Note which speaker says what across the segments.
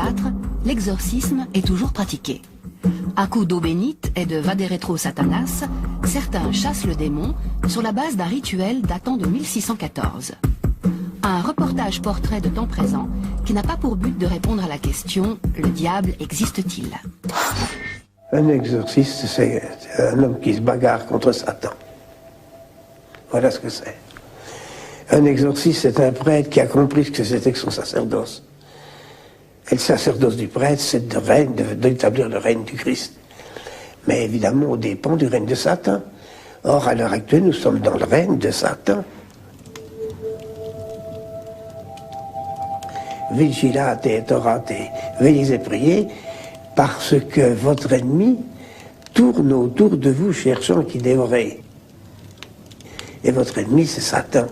Speaker 1: 2024, l'exorcisme est toujours pratiqué. À coups d'eau bénite et de Vaderetro Satanas, certains chassent le démon sur la base d'un rituel datant de 1614. Un reportage portrait de temps présent qui n'a pas pour but de répondre à la question « Le diable existe-t-il ?»
Speaker 2: Un exorciste, c'est un homme qui se bagarre contre Satan. Voilà ce que c'est. Un exorciste, c'est un prêtre qui a compris ce que c'était que son sacerdoce. Et le sacerdoce du prêtre, c'est d'établir le règne du Christ. Mais évidemment, au dépend du règne de Satan. Or, à l'heure actuelle, nous sommes dans le règne de Satan. Vigilate et orate, veillez et priez, parce que votre ennemi tourne autour de vous cherchant qui dévorer. Et votre ennemi, c'est Satan.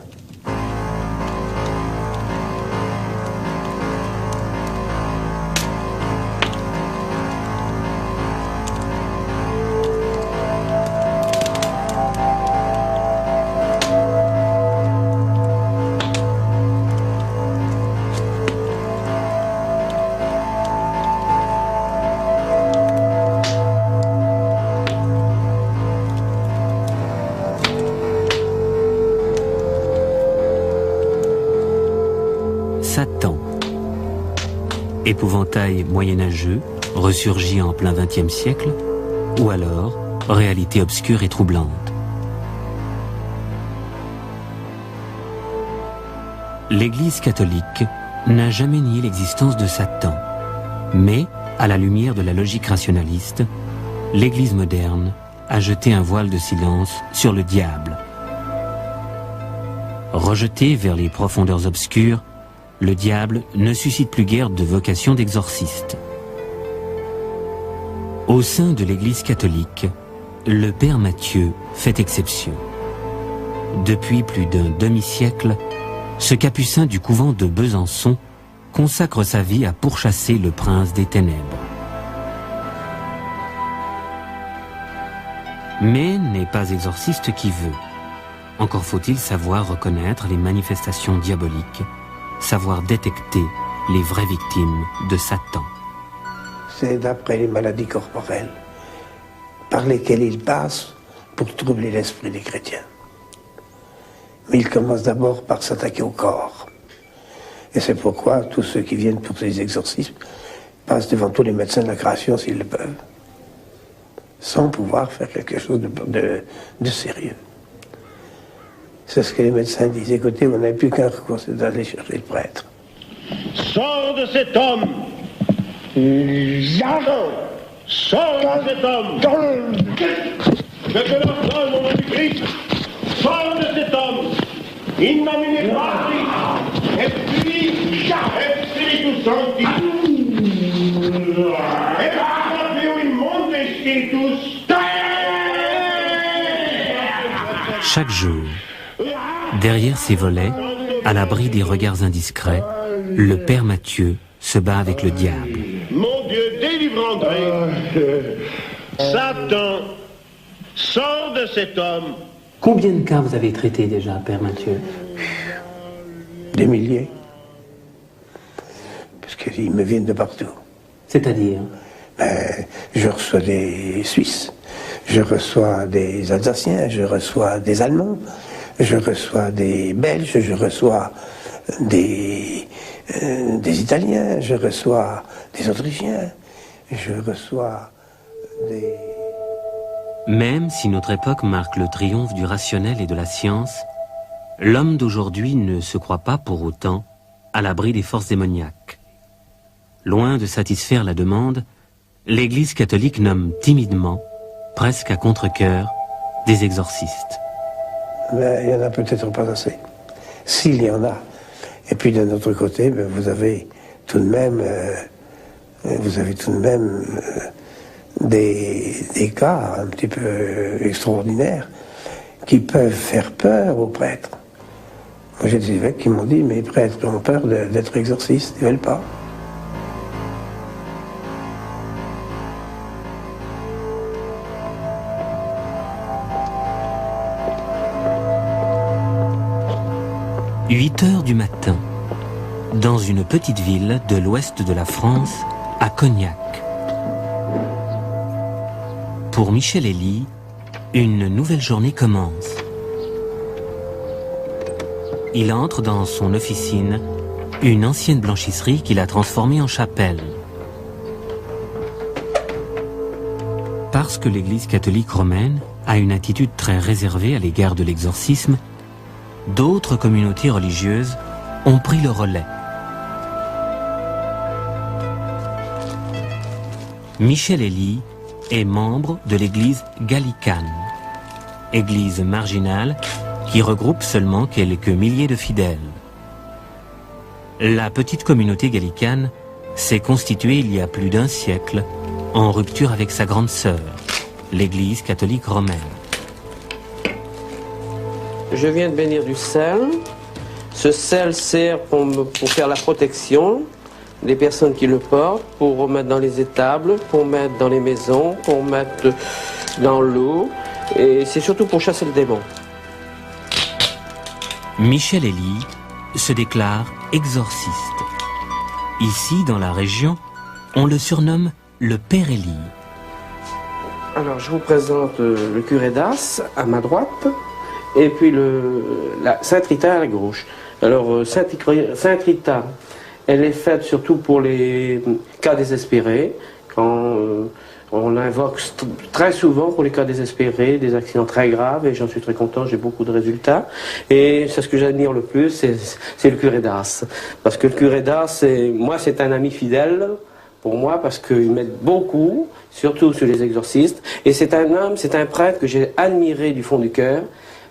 Speaker 3: Satan. Épouvantail moyenâgeux, ressurgi en plein XXe siècle, ou alors réalité obscure et troublante. L'Église catholique n'a jamais nié l'existence de Satan, mais, à la lumière de la logique rationaliste, l'Église moderne a jeté un voile de silence sur le diable. Rejeté vers les profondeurs obscures, le diable ne suscite plus guère de vocation d'exorciste. Au sein de l'Église catholique, le Père Matthieu fait exception. Depuis plus d'un demi-siècle, ce capucin du couvent de Besançon consacre sa vie à pourchasser le prince des ténèbres. Mais n'est pas exorciste qui veut. Encore faut-il savoir reconnaître les manifestations diaboliques, savoir détecter les vraies victimes de Satan.
Speaker 2: C'est d'après les maladies corporelles par lesquelles il passe pour troubler l'esprit des chrétiens. Mais il commence d'abord par s'attaquer au corps. Et c'est pourquoi tous ceux qui viennent pour ces exorcismes passent devant tous les médecins de la création s'ils le peuvent, sans pouvoir faire quelque chose de sérieux. C'est ce que les médecins disent. Écoutez, on n'a plus qu'un recours, c'est d'aller chercher le prêtre.
Speaker 4: Sors de cet homme! Sors de cet homme! Je te l'ordonne au nom du Christ! Sors de cet homme! In nomine Patris, et Filii, et Spiritus Sancti! Et Patrio in monte Spiritus!
Speaker 3: Chaque jour, derrière ses volets, à l'abri des regards indiscrets, le Père Matthieu se bat avec le diable.
Speaker 4: Mon Dieu, délivre André! Satan, sors de cet homme!
Speaker 5: Combien de cas vous avez traités déjà, Père Matthieu?
Speaker 2: Des milliers. Parce qu'ils me viennent de partout.
Speaker 5: C'est-à-dire?
Speaker 2: Je reçois des Suisses, je reçois des Alsaciens, je reçois des Allemands, je reçois des Belges, je reçois des Italiens, je reçois des Autrichiens, je reçois des...
Speaker 3: Même si notre époque marque le triomphe du rationnel et de la science, l'homme d'aujourd'hui ne se croit pas pour autant à l'abri des forces démoniaques. Loin de satisfaire la demande, l'Église catholique nomme timidement, presque à contre-cœur, des exorcistes.
Speaker 2: Mais il n'y en a peut-être pas assez. S'il y en a. Et puis d'un autre côté, vous avez tout de même, des cas un petit peu extraordinaires qui peuvent faire peur aux prêtres. Moi j'ai des évêques qui m'ont dit, mais les prêtres ont peur d'être exorcistes, ils ne veulent pas. «
Speaker 3: 8 heures du matin, dans une petite ville de l'ouest de la France, à Cognac. Pour Michel Elie, une nouvelle journée commence. Il entre dans son officine, une ancienne blanchisserie qu'il a transformée en chapelle. Parce que l'Église catholique romaine a une attitude très réservée à l'égard de l'exorcisme, d'autres communautés religieuses ont pris le relais. Michel Elie est membre de l'église gallicane, église marginale qui regroupe seulement quelques milliers de fidèles. La petite communauté gallicane s'est constituée il y a plus d'un siècle en rupture avec sa grande sœur, l'église catholique romaine.
Speaker 6: Je viens de bénir du sel. Ce sel sert pour faire la protection des personnes qui le portent, pour remettre dans les étables, pour mettre dans les maisons, pour mettre dans l'eau. Et c'est surtout pour chasser le démon.
Speaker 3: Michel Elie se déclare exorciste. Ici, dans la région, on le surnomme le Père Elie.
Speaker 6: Alors, je vous présente le curé d'As à ma droite, et puis la Sainte Rita à la gauche. Alors, Sainte Rita, elle est faite surtout pour les cas désespérés, quand on l'invoque très souvent pour les cas désespérés, des accidents très graves, et j'en suis très content, j'ai beaucoup de résultats. Et c'est ce que j'admire le plus, c'est le curé d'As. Parce que le curé d'As, c'est un ami fidèle pour moi, parce qu'il m'aide beaucoup, surtout sur les exorcistes. Et c'est un homme, c'est un prêtre que j'ai admiré du fond du cœur.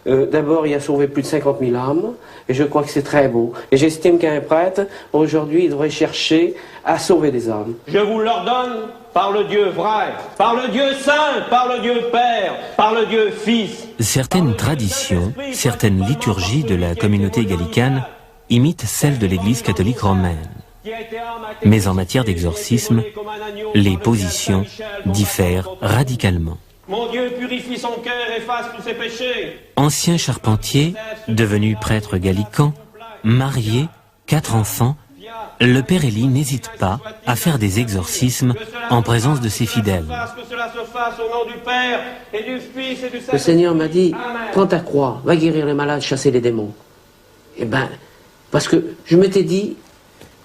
Speaker 6: D'abord, il a sauvé plus de 50 000 âmes, et je crois que c'est très beau. Et j'estime qu'un prêtre, aujourd'hui, il devrait chercher à sauver des âmes.
Speaker 4: Je vous l'ordonne par le Dieu vrai, par le Dieu saint, par le Dieu Père, par le Dieu Fils.
Speaker 3: Certaines traditions, certaines liturgies de la communauté gallicane imitent celles de l'Église catholique romaine. Mais en matière d'exorcisme, les positions diffèrent radicalement.
Speaker 4: Mon Dieu purifie son cœur, efface tous ses péchés.
Speaker 3: Ancien charpentier, devenu prêtre gallican, marié, 4 enfants, le Père Elie n'hésite pas à faire des exorcismes en présence de ses fidèles.
Speaker 6: Le Seigneur m'a dit, prends ta croix, va guérir les malades, chasser les démons. Eh ben, parce que je m'étais dit,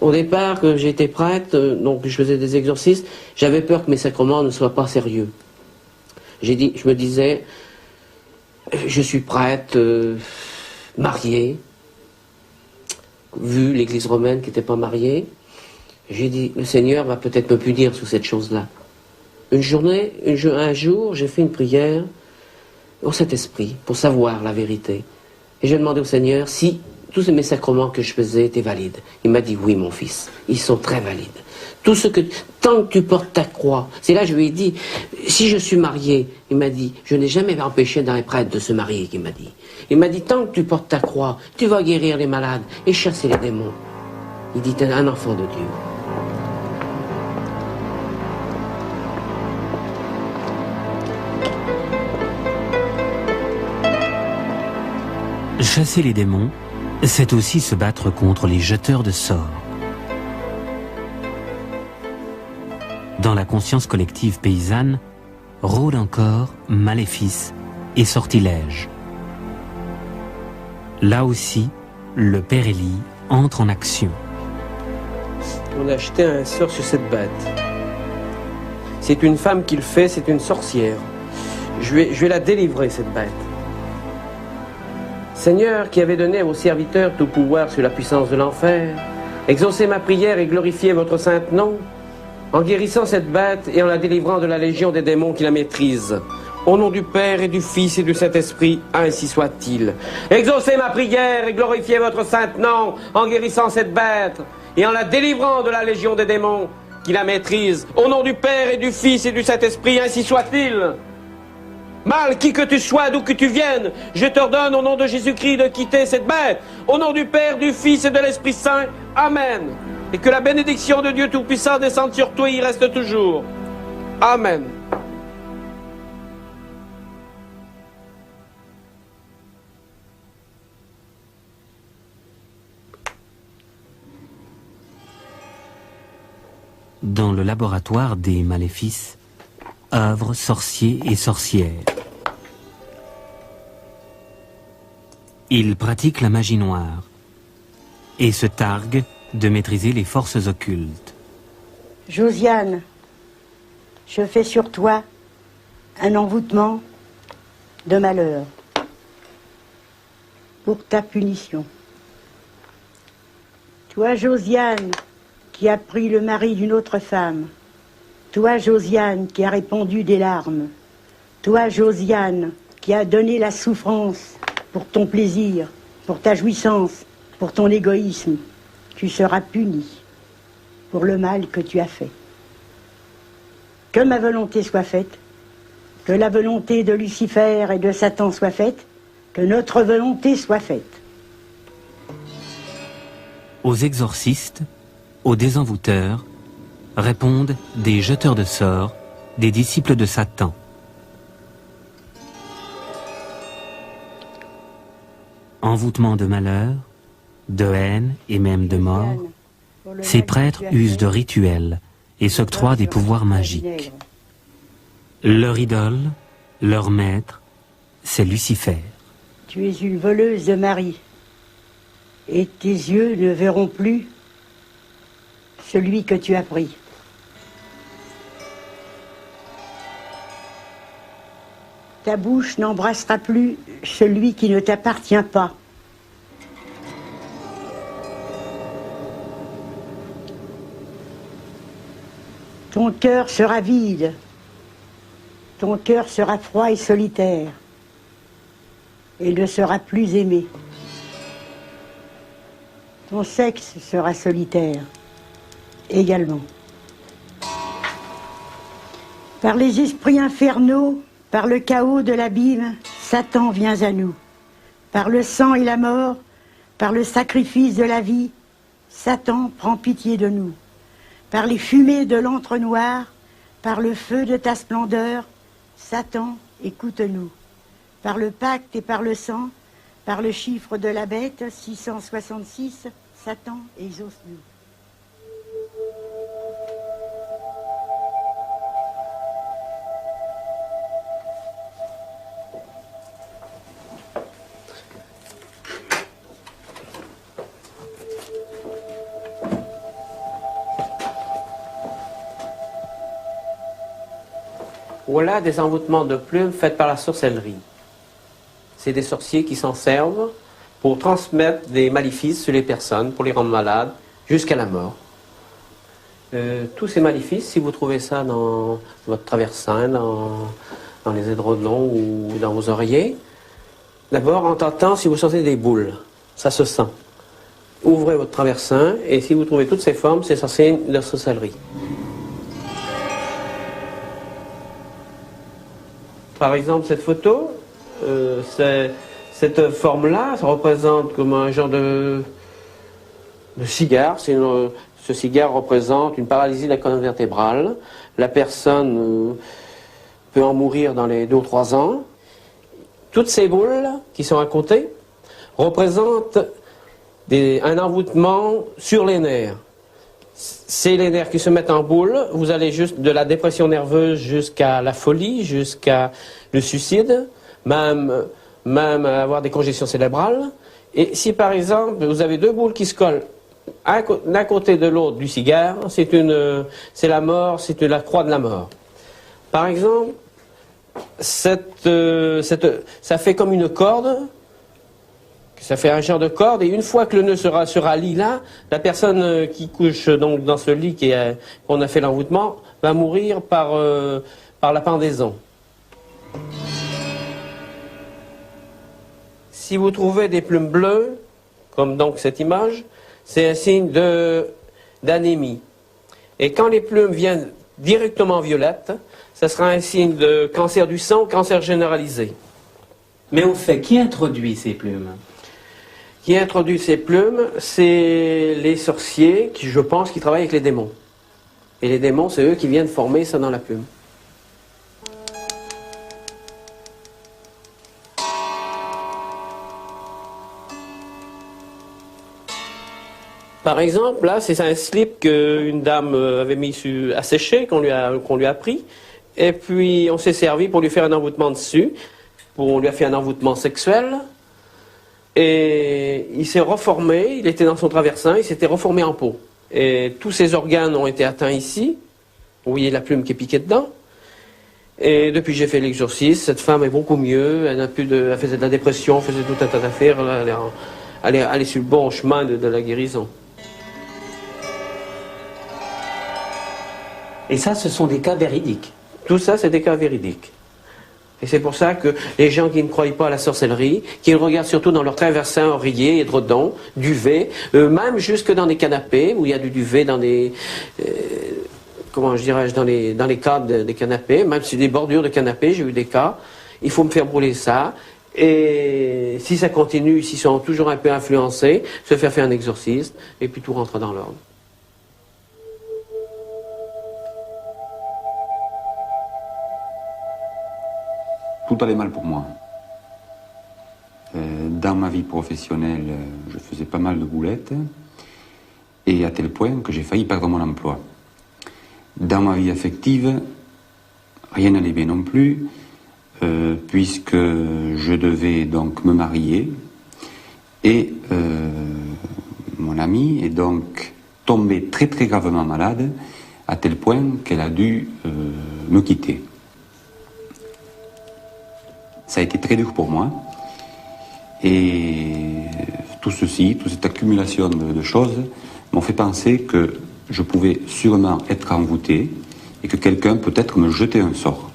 Speaker 6: au départ, que j'étais prêtre, donc je faisais des exorcismes, j'avais peur que mes sacrements ne soient pas sérieux. Je me disais, je suis prêtre, marié, vu l'église romaine qui n'était pas mariée. J'ai dit, le Seigneur va peut-être me punir sous cette chose-là. Un jour, j'ai fait une prière au Saint-Esprit pour savoir la vérité. Et j'ai demandé au Seigneur si tous mes sacrements que je faisais étaient valides. Il m'a dit, oui, mon fils, ils sont très valides. Tant que tu portes ta croix, c'est là que je lui ai dit, si je suis marié, il m'a dit, je n'ai jamais empêché d'un prêtre de se marier, il m'a dit. Il m'a dit, tant que tu portes ta croix, tu vas guérir les malades et chasser les démons. Il dit, t'es un enfant de Dieu.
Speaker 3: Chasser les démons, c'est aussi se battre contre les jeteurs de sorts. Dans la conscience collective paysanne, rôdent encore maléfices et sortilèges. Là aussi, le Père Elie entre en action.
Speaker 6: On a jeté un sort sur cette bête. C'est une femme qui le fait, c'est une sorcière. Je vais la délivrer, cette bête. Seigneur, qui avait donné à vos serviteurs tout pouvoir sur la puissance de l'enfer, exaucez ma prière et glorifiez votre saint nom, en guérissant cette bête et en la délivrant de la légion des démons qui la maîtrisent. Au nom du Père et du Fils et du Saint-Esprit, ainsi soit-il. Exaucez ma prière et glorifiez votre saint nom, en guérissant cette bête et en la délivrant de la légion des démons qui la maîtrisent. Au nom du Père et du Fils et du Saint-Esprit, ainsi soit-il. Mal qui que tu sois, d'où que tu viennes, je t'ordonne au nom de Jésus-Christ de quitter cette bête. Au nom du Père, du Fils et de l'Esprit Saint. Amen. Et que la bénédiction de Dieu Tout-Puissant descende sur toi et y reste toujours. Amen.
Speaker 3: dans le laboratoire des maléfices, œuvrent sorciers et sorcières. Ils pratiquent la magie noire et se targuent de maîtriser les forces occultes.
Speaker 7: Josiane, je fais sur toi un envoûtement de malheur pour ta punition. Toi, Josiane, qui as pris le mari d'une autre femme. Toi, Josiane, qui as répandu des larmes. Toi, Josiane, qui as donné la souffrance pour ton plaisir, pour ta jouissance, pour ton égoïsme. Tu seras punie pour le mal que tu as fait. Que ma volonté soit faite, que la volonté de Lucifer et de Satan soit faite, que notre volonté soit faite.
Speaker 3: Aux exorcistes, aux désenvoûteurs, répondent des jeteurs de sorts, des disciples de Satan. Envoûtement de malheur, de haine et même de mort, ces prêtres usent de rituels et s'octroient des pouvoirs magiques. Leur idole, leur maître, c'est Lucifer.
Speaker 7: Tu es une voleuse de mari, et tes yeux ne verront plus celui que tu as pris. Ta bouche n'embrassera plus celui qui ne t'appartient pas. Ton cœur sera vide, ton cœur sera froid et solitaire, et ne sera plus aimé. Ton sexe sera solitaire, également. Par les esprits infernaux, par le chaos de l'abîme, Satan vient à nous. Par le sang et la mort, par le sacrifice de la vie, Satan prend pitié de nous. Par les fumées de l'entre-noir, par le feu de ta splendeur, Satan, écoute-nous. Par le pacte et par le sang, par le chiffre de la bête, 666, Satan, exauce-nous.
Speaker 6: Voilà des envoûtements de plumes faits par la sorcellerie. C'est des sorciers qui s'en servent pour transmettre des maléfices sur les personnes, pour les rendre malades, jusqu'à la mort. Tous ces maléfices, si vous trouvez ça dans votre traversin, dans les édredons ou dans vos oreillers, d'abord, en tentant, si vous sentez des boules, ça se sent. Ouvrez votre traversin et si vous trouvez toutes ces formes, c'est signe de sorcellerie. Par exemple, cette photo, cette forme-là, ça représente comme un genre de cigare. Ce cigare représente une paralysie de la colonne vertébrale. La personne peut en mourir dans les 2 ou 3 ans. Toutes ces boules qui sont à côté représentent un envoûtement sur les nerfs. C'est les nerfs qui se mettent en boule. Vous allez juste de la dépression nerveuse jusqu'à la folie, jusqu'à le suicide, même avoir des congestions cérébrales. Et si par exemple vous avez 2 boules qui se collent d'un côté de l'autre du cigare, c'est la mort, c'est la croix de la mort. Par exemple, ça fait comme une corde. Ça fait un genre de corde, et une fois que le nœud sera lié là, la personne qui couche donc dans ce lit qu'on a fait l'envoûtement va mourir par la pendaison. Si vous trouvez des plumes bleues, comme donc cette image, c'est un signe d'anémie. Et quand les plumes viennent directement violettes, ça sera un signe de cancer du sang, cancer généralisé.
Speaker 5: Mais au fait, qui introduit ces plumes ?
Speaker 6: Qui introduit ces plumes, c'est les sorciers qui, je pense, qui travaillent avec les démons. Et les démons, c'est eux qui viennent former ça dans la plume. Par exemple, là, c'est un slip qu'une dame avait mis à sécher, qu'on lui a pris. Et puis, on s'est servi pour lui faire un envoûtement dessus. On lui a fait un envoûtement sexuel. Et il s'est reformé, il était dans son traversin, il s'était reformé en peau. Et tous ses organes ont été atteints ici. Vous voyez la plume qui est piquée dedans. Et depuis que j'ai fait l'exorcisme, cette femme est beaucoup mieux. Elle faisait de la dépression, faisait tout un tas d'affaires. Elle est sur le bon chemin de la guérison.
Speaker 5: Et ça, ce sont des cas véridiques.
Speaker 6: Tout ça, c'est des cas véridiques. Et c'est pour ça que les gens qui ne croient pas à la sorcellerie, qui regardent surtout dans leur traversin, oreiller, édredon, duvet, même jusque dans des canapés, où il y a du duvet dans des... comment je dirais-je, dans les cadres des canapés, même sur des bordures de canapés, j'ai eu des cas. Il faut me faire brûler ça. Et si ça continue, s'ils sont toujours un peu influencés, se faire un exorcisme, et puis tout rentre dans l'ordre.
Speaker 8: Tout allait mal pour moi. Dans ma vie professionnelle, je faisais pas mal de boulettes, et à tel point que j'ai failli perdre mon emploi. Dans ma vie affective, rien n'allait bien non plus, puisque je devais donc me marier, et mon amie est donc tombée très très gravement malade, à tel point qu'elle a dû me quitter. Ça a été très dur pour moi, et toute cette accumulation de choses m'ont fait penser que je pouvais sûrement être envoûté et que quelqu'un peut-être me jetait un sort.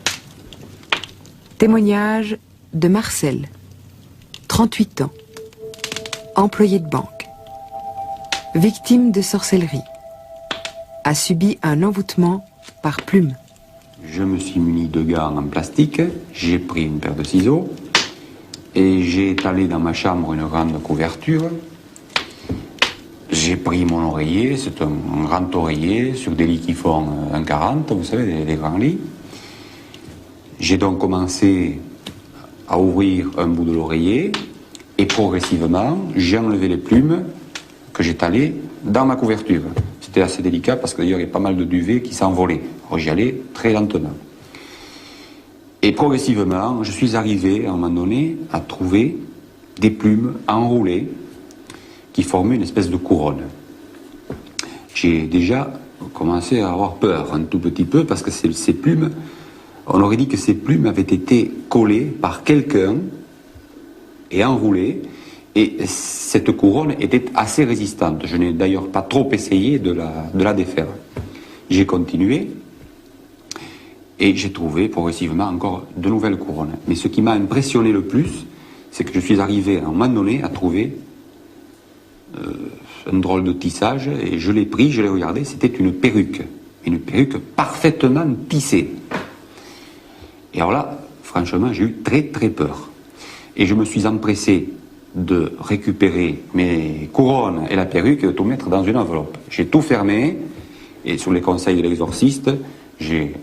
Speaker 9: Témoignage de Marcel, 38 ans, employé de banque, victime de sorcellerie, a subi un envoûtement par plume.
Speaker 8: Je me suis muni de gants en plastique, j'ai pris une paire de ciseaux et j'ai étalé dans ma chambre une grande couverture. J'ai pris mon oreiller, c'est un grand oreiller sur des lits qui font 1,40, vous savez, des grands lits. J'ai donc commencé à ouvrir un bout de l'oreiller et progressivement, j'ai enlevé les plumes que j'étalais dans ma couverture. C'était assez délicat parce que d'ailleurs il y a pas mal de duvet qui s'envolaient. Alors j'y allais très lentement. Et progressivement, je suis arrivé à un moment donné à trouver des plumes enroulées qui formaient une espèce de couronne. J'ai déjà commencé à avoir peur un tout petit peu parce que ces plumes, on aurait dit que ces plumes avaient été collées par quelqu'un et enroulées. Et cette couronne était assez résistante. Je n'ai d'ailleurs pas trop essayé de la défaire. J'ai continué et j'ai trouvé progressivement encore de nouvelles couronnes. Mais ce qui m'a impressionné le plus, c'est que je suis arrivé à un moment donné à trouver un drôle de tissage et je l'ai pris, je l'ai regardé, c'était une perruque parfaitement tissée. Et alors là, franchement, j'ai eu très très peur. Et je me suis empressé de récupérer mes couronnes et la perruque et de tout mettre dans une enveloppe. J'ai tout fermé et sur les conseils de l'exorciste, j'ai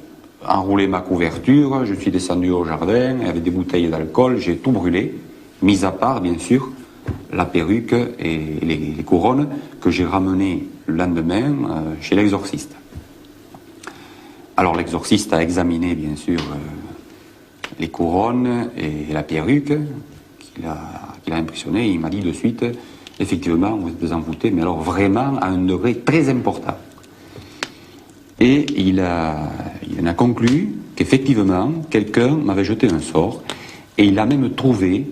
Speaker 8: enroulé ma couverture, je suis descendu au jardin avec des bouteilles d'alcool, j'ai tout brûlé, mis à part bien sûr la perruque et les couronnes que j'ai ramenées le lendemain chez l'exorciste. Alors l'exorciste a examiné bien sûr les couronnes et la perruque qu'il a impressionné. Il m'a dit de suite, effectivement, vous êtes envoûté, mais alors vraiment à un degré très important. Et il en a conclu qu'effectivement, quelqu'un m'avait jeté un sort, et il a même trouvé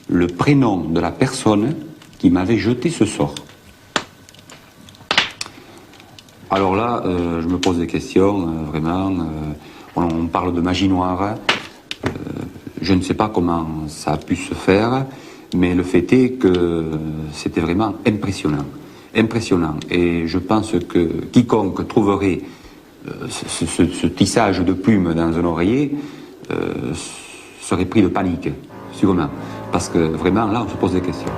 Speaker 8: le prénom de la personne qui m'avait jeté ce sort. Alors là, je me pose des questions, vraiment. On parle de magie noire. Je ne sais pas comment ça a pu se faire, mais le fait est que c'était vraiment impressionnant. Impressionnant. Et je pense que quiconque trouverait ce tissage de plumes dans un oreiller serait pris de panique, sûrement. Parce que vraiment, là, on se pose des questions.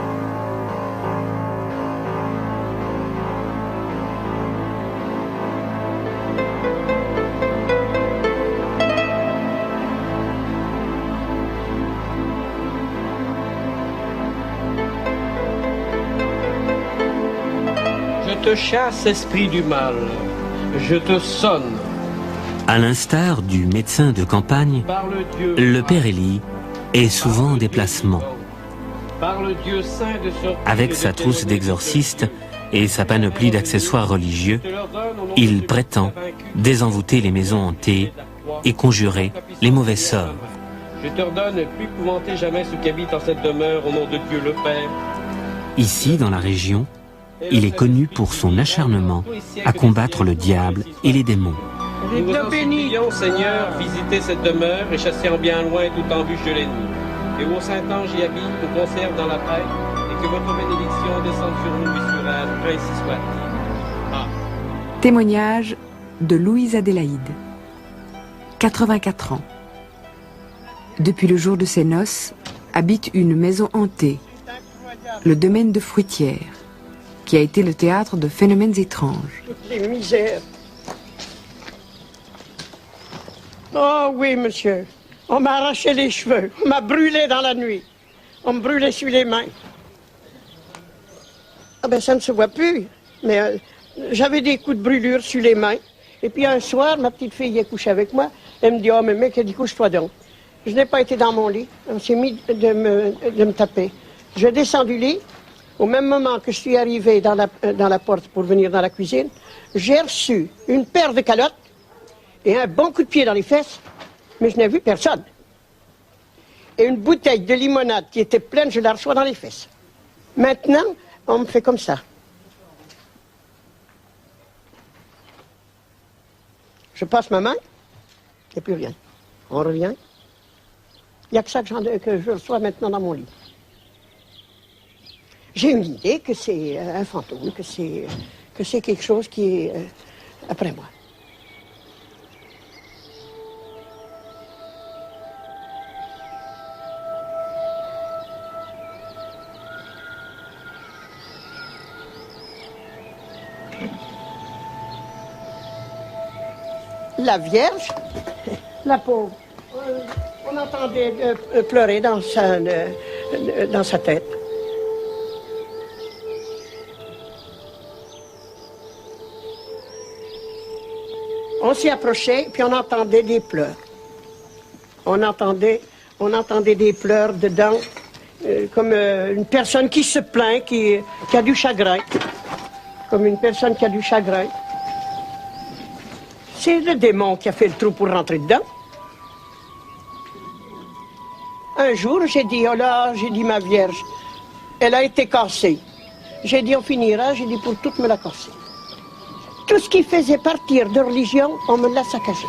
Speaker 6: te chasse, esprit du mal. Je te sonne.
Speaker 3: À l'instar du médecin de campagne,
Speaker 6: Par le Dieu.
Speaker 3: le père Élie est souvent en déplacement.
Speaker 6: Par le Dieu saint de sortir
Speaker 3: Avec
Speaker 6: de
Speaker 3: sa
Speaker 6: tes
Speaker 3: trousse
Speaker 6: mauvais
Speaker 3: d'exorciste
Speaker 6: péchés.
Speaker 3: et sa panoplie d'accessoires religieux,
Speaker 6: Je te leur donne au nom
Speaker 3: il
Speaker 6: de
Speaker 3: prétend
Speaker 6: Dieu vaincu.
Speaker 3: désenvoûter les maisons hantées et conjurer les mauvais sorts.
Speaker 6: Je t'ordonne, plus épouvanté jamais ceux qui habitent en cette demeure, au nom de Dieu le Père.
Speaker 3: Ici, dans la région, il est connu pour son acharnement à combattre le diable et les démons.
Speaker 6: Nous vous en supplions, Seigneur, visitez cette demeure et chassez en bien loin toute embûche de l'ennemi. Que vos saints anges y habitent, nous conservent dans la paix, et que votre bénédiction descende sur nous et sur elle, ainsi soit-il. Ah.
Speaker 9: Témoignage de Louise Adélaïde, 84 ans. Depuis le jour de ses noces, habite une maison hantée, le domaine de Fruitière, qui a été le théâtre de phénomènes étranges.
Speaker 10: Toutes les misères. Oh oui, monsieur. On m'a arraché les cheveux. On m'a brûlé dans la nuit. On me brûlait sur les mains. Ah ben ça ne se voit plus. Mais j'avais des coups de brûlure sur les mains. Et puis un soir, ma petite fille est couchée avec moi. Elle me dit, oh mais mec, elle dit, couche-toi donc. Je n'ai pas été dans mon lit. On s'est mis de me taper. Je descends du lit. Au même moment que je suis arrivé dans la porte pour venir dans la cuisine, j'ai reçu une paire de calottes et un bon coup de pied dans les fesses, mais je n'ai vu personne. Et une bouteille de limonade qui était pleine, je la reçois dans les fesses. Maintenant, on me fait comme ça. Je passe ma main, il n'y a plus rien. On revient. Il n'y a que ça que je reçois maintenant dans mon lit. J'ai une idée que c'est un fantôme, que c'est quelque chose qui est après moi. La Vierge, la pauvre, on entendait pleurer dans sa tête. On s'y approchait, puis on entendait des pleurs. On entendait des pleurs dedans, comme une personne qui se plaint, qui a du chagrin. Comme une personne qui a du chagrin. C'est le démon qui a fait le trou pour rentrer dedans. Un jour, j'ai dit, oh là, j'ai dit, ma Vierge, elle a été cassée. J'ai dit, on finira, j'ai dit, pour toute me la casser. Tout ce qui faisait partir de religion, on me l'a saccagé.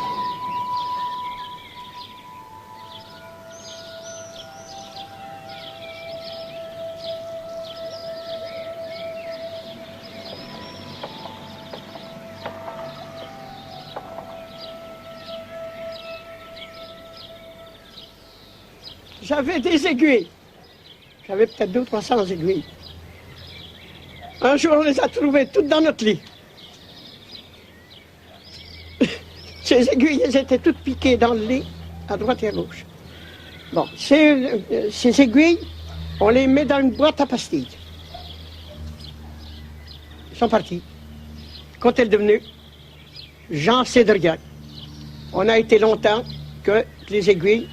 Speaker 10: J'avais des aiguilles. J'avais peut-être 200 ou 300 aiguilles. Un jour, on les a trouvées toutes dans notre lit. Ces aiguilles, elles étaient toutes piquées dans le lit, à droite et à gauche. Bon, ces aiguilles, on les met dans une boîte à pastilles. Ils sont partis. Quand elle est devenue Jean Cédrien, on a été longtemps que les aiguilles,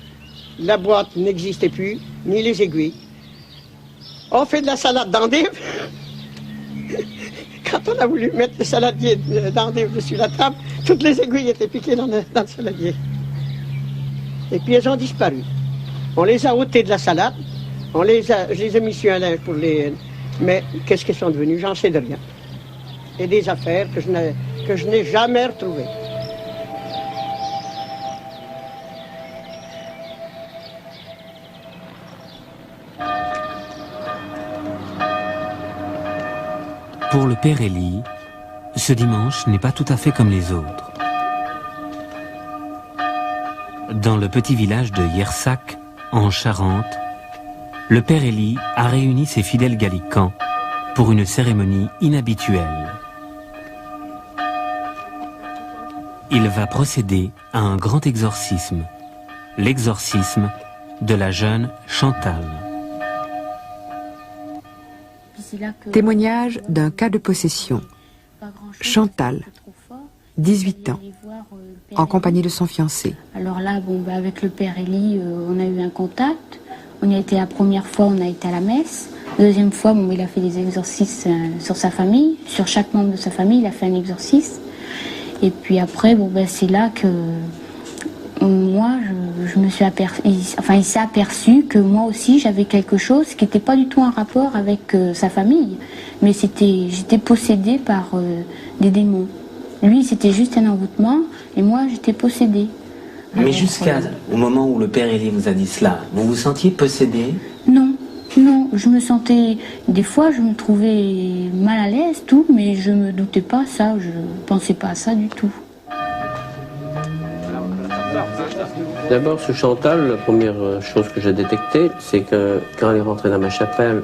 Speaker 10: la boîte n'existait plus, ni les aiguilles. On fait de la salade d'endive. Quand on a voulu mettre le saladier d'endive dessus la table, toutes les aiguilles étaient piquées dans le saladier. Et puis elles ont disparu. On les a ôtées de la salade, je les ai mis sur un linge pour les... Mais qu'est-ce qu'elles sont devenues? J'en sais de rien. Et des affaires que je n'ai jamais retrouvées.
Speaker 3: Pour le père Élie, ce dimanche n'est pas tout à fait comme les autres. Dans le petit village de Yersac, en Charente, le père Élie a réuni ses fidèles gallicans pour une cérémonie inhabituelle. Il va procéder à un grand exorcisme, l'exorcisme de la jeune Chantal.
Speaker 9: Témoignage d'un cas de possession, Chantal, 18 ans, en compagnie de son fiancé.
Speaker 11: Alors là, avec le père Élie, on a eu un contact. On y a été la première fois, on a été à la messe. La deuxième fois, il a fait des exorcismes sur sa famille. Sur chaque membre de sa famille, il a fait un exorcisme. Et puis après, c'est là que moi, je me suis aperçu, il s'est aperçu que moi aussi, j'avais quelque chose qui n'était pas du tout en rapport avec sa famille. Mais j'étais possédée par des démons. Lui, c'était juste un envoûtement, et moi, j'étais possédée.
Speaker 5: Mais jusqu'au moment où le père Élie vous a dit cela, vous vous sentiez possédée?
Speaker 11: Non, je me sentais... Des fois, je me trouvais mal à l'aise, tout, mais je me doutais pas ça, je pensais pas à ça du tout.
Speaker 6: D'abord, sur Chantal, la première chose que j'ai détectée, c'est que quand elle est rentrée dans ma chapelle,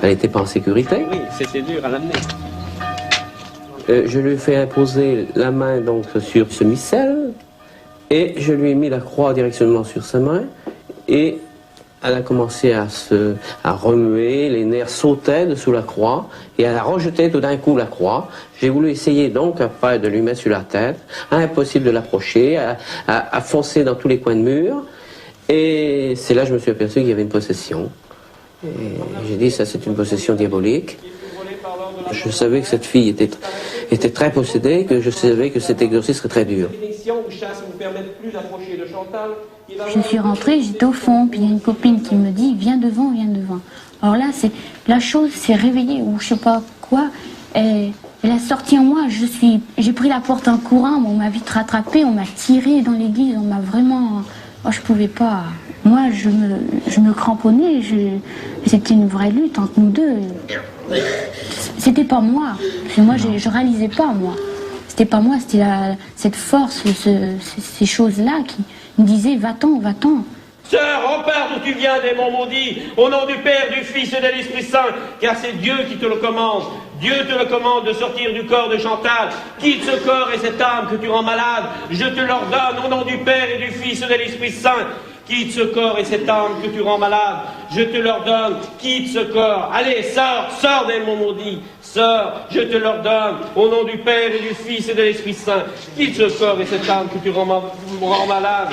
Speaker 6: elle n'était pas en sécurité.
Speaker 5: Oui, c'était dur à l'amener.
Speaker 6: Je lui ai fait imposer la main donc sur ce missel, et je lui ai mis la croix directement sur sa main, et elle a commencé à remuer, les nerfs sautaient dessous la croix, et elle a rejeté tout d'un coup la croix. J'ai voulu essayer donc après de lui mettre sur la tête, impossible de l'approcher, à foncer dans tous les coins de mur, et c'est là que je me suis aperçu qu'il y avait une possession. Et j'ai dit, ça c'est une possession diabolique. Je savais que cette fille était très possédée, que je savais que cet exorcisme serait très dur.
Speaker 11: Je suis rentrée, j'étais au fond, puis il y a une copine qui me dit, viens devant, viens devant. Alors là, la chose s'est réveillée, ou je sais pas quoi, elle a sorti en moi, j'ai pris la porte en courant, on m'a vite rattrapée, on m'a tiré dans l'église, on m'a vraiment... Oh, je pouvais pas... Moi, je me cramponnais, c'était une vraie lutte entre nous deux. C'était pas moi, parce que moi, je réalisais pas, moi. C'était pas moi, c'était cette force, ces choses-là qui me disaient, va-t'en, va-t'en.
Speaker 4: Sœur, repars d'où tu viens, démon maudit, au nom du Père, du Fils et de l'Esprit Saint, car c'est Dieu qui te le commande. Dieu te le commande de sortir du corps de Chantal. Quitte ce corps et cette âme que tu rends malade. Je te l'ordonne au nom du Père et du Fils et de l'Esprit Saint. Quitte ce corps et cette âme que tu rends malade. Je te l'ordonne, quitte ce corps. Allez, sors, démon maudit. Sors, je te l'ordonne, au nom du Père et du Fils et de l'Esprit Saint. Quitte ce corps et cette âme que tu rends malade.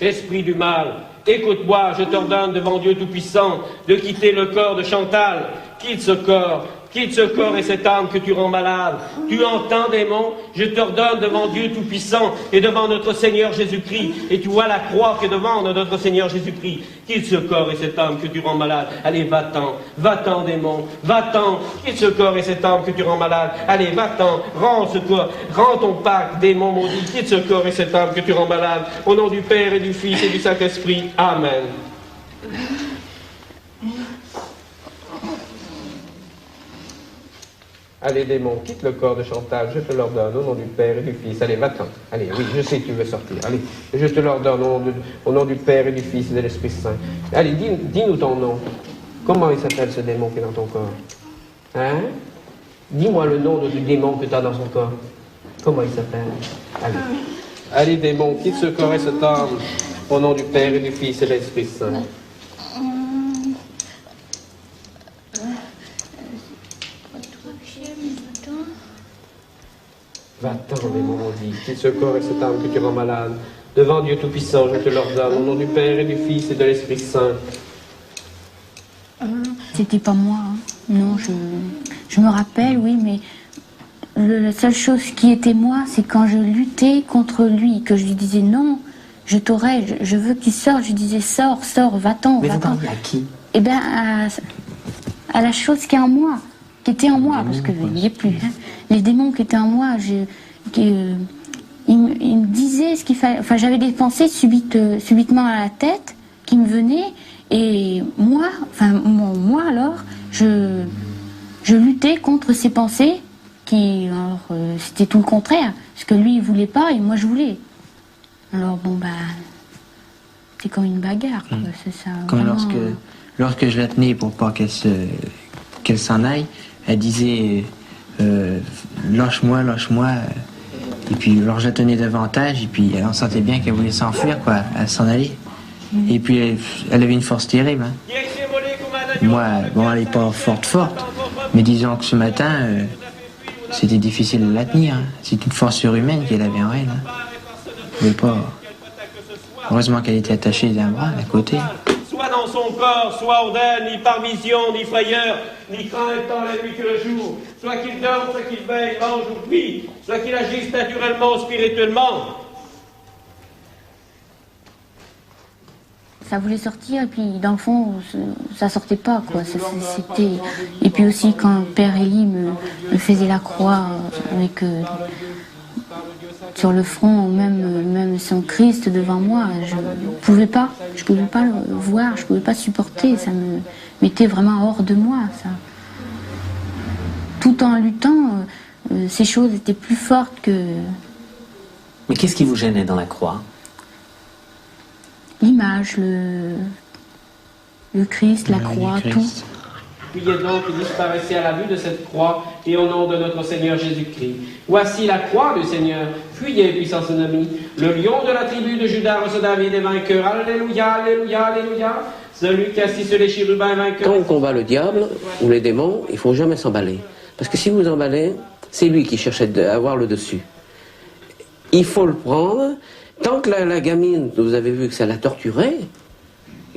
Speaker 4: Esprit du mal, écoute-moi, je t'ordonne devant Dieu Tout-Puissant de quitter le corps de Chantal. Quitte ce corps et cette âme que tu rends malade. Tu entends, démon? Je t'ordonne devant Dieu Tout-Puissant et devant notre Seigneur Jésus-Christ. Et tu vois la croix qui est devant notre Seigneur Jésus-Christ. Quitte ce corps et cette âme que tu rends malade. Allez, va-t'en, démon, va-t'en. Quitte ce corps et cette âme que tu rends malade. Allez, va-t'en, rends ton pacte, démon maudit. Quitte ce corps et cette âme que tu rends malade. Au nom du Père et du Fils et du Saint-Esprit. Amen. Allez, démon, quitte le corps de Chantal, je te l'ordonne, au nom du Père et du Fils. Allez, va-t'en. Allez, oui, je sais que tu veux sortir. Allez, je te l'ordonne, au nom du Père et du Fils et de l'Esprit Saint. Allez, dis-nous ton nom. Comment il s'appelle ce démon qui est dans ton corps? Hein? Dis-moi le nom du démon que tu as dans son corps. Comment il s'appelle? Allez. Allez, démon, quitte ce corps et cette âme, au nom du Père et du Fils et de l'Esprit Saint. Va-t'en, démon maudit, quitte ce corps et cette âme que tu rends malade. Devant Dieu Tout-Puissant, je te l'ordonne, au nom du Père et du Fils et de l'Esprit Saint.
Speaker 11: C'était pas moi, hein. Non, je me rappelle, oui, mais la seule chose qui était moi, c'est quand je luttais contre lui, que je lui disais non, je t'aurai, je veux que tu sortes, je lui disais sors, va-t'en, va-t'en.
Speaker 5: Mais vous parliez à qui?
Speaker 11: Eh bien, à la chose qui est en moi. Qui était en moi, parce qu'il n'y est plus. Hein. Les démons qui étaient en moi, ils me disaient ce qu'il fallait. Enfin, j'avais des pensées subitement à la tête qui me venaient, et moi alors, je luttais contre ces pensées qui, alors, c'était tout le contraire, parce que lui il voulait pas et moi je voulais. Alors c'est comme une bagarre, quoi, c'est ça.
Speaker 12: Comme vraiment... lorsque je la tenais pour pas qu'elle s'en aille. Elle disait lâche-moi, et puis alors je la tenais davantage, et puis on sentait bien qu'elle voulait s'enfuir, quoi, elle s'en allait. Et puis elle avait une force terrible. Hein. Moi, bon, elle n'est pas forte, mais disons que ce matin, c'était difficile de la tenir. Hein. C'est une force surhumaine qu'elle avait en elle. Hein. Elle pouvait pas... Heureusement qu'elle était attachée d'un bras, d'un côté.
Speaker 4: Soit dans son corps, soit au-delà, ni par vision, ni frayeur, ni crainte tant la nuit que le jour. Soit qu'il dorme, soit qu'il veille, mange ou prie, soit qu'il agisse naturellement ou spirituellement.
Speaker 11: Ça voulait sortir et puis dans le fond ça sortait pas quoi. C'était... Et puis aussi quand Père Élie me faisait la croix avec sur le front, même son Christ devant moi, je pouvais pas le voir, je pouvais pas supporter, ça me mettait vraiment hors de moi ça. Tout en luttant, ces choses étaient plus fortes que...
Speaker 5: Mais qu'est-ce qui vous gênait dans la croix?
Speaker 11: L'image, le Christ, la croix, tout.
Speaker 6: Fuyez donc et disparaissez à la vue de cette croix et au nom de notre Seigneur Jésus-Christ. Voici la croix du Seigneur. Fuyez, puissance ennemie. Le lion de la tribu de Judas, ce David est vainqueur. Alléluia, alléluia, alléluia. Celui qui assis sur les chérubins est vainqueur.
Speaker 13: Quand on combat le diable ou les démons, il ne faut jamais s'emballer. Parce que si vous vous emballez, c'est lui qui cherche à avoir le dessus. Il faut le prendre. Tant que la gamine, vous avez vu que ça la torturait,